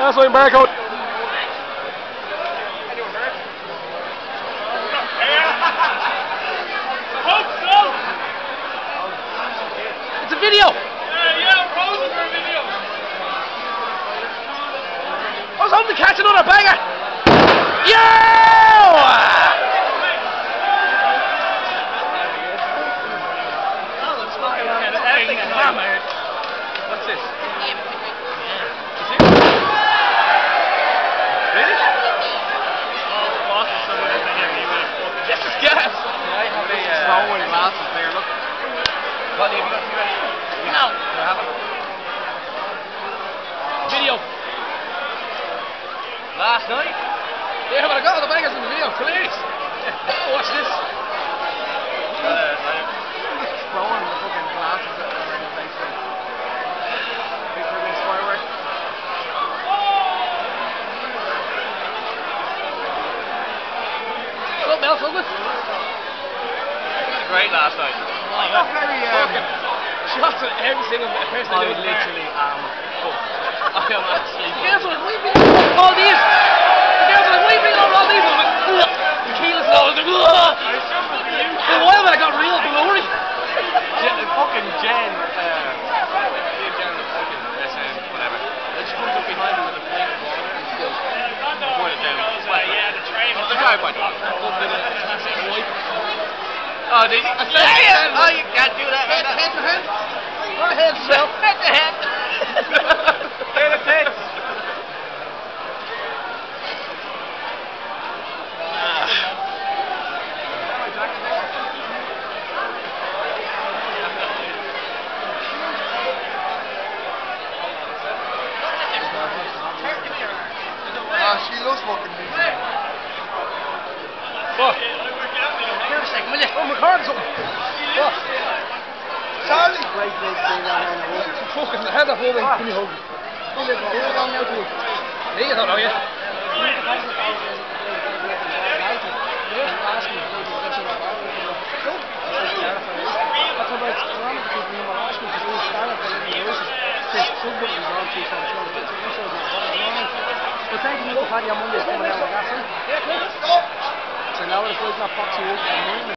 That's why barcode. It's a video. Yeah, I'm posing for a video. I was hoping to catch another banger. Yeah! What's this? Really? This is gas. I have a throwing glasses there, look. What have you got? No. I haven't. Video. Last night? Yeah, but I got all the bangers in the video. Hilarious. Watch this. Throwing the fucking glasses at the face. Big friggin' firework. Look, Mel, wasn't it? Great last night. Not very, shots at every single person. I literally am fucked. I am actually fucked. Guess what? Weeping over all these. Guess what? Weeping over all these. Keyless and all. For a while, I got real glory. Fucking Jen, fucking SM, whatever. It just comes up behind me with a plate of water and she goes, pour it down. Yeah, the tray. The driveway. Oh, did you? Yeah! Oh, you can't do that. Head to head. Go ahead, Phil. Head to head. Head to head. She loves fucking music. What? Here a second, will you? Oh, my card's open. What? Charlie! Fucking head up over and give me a hug. Hey, you don't know yet. But thank you for having your Monday coming out of the gas. So now it's like not boxing.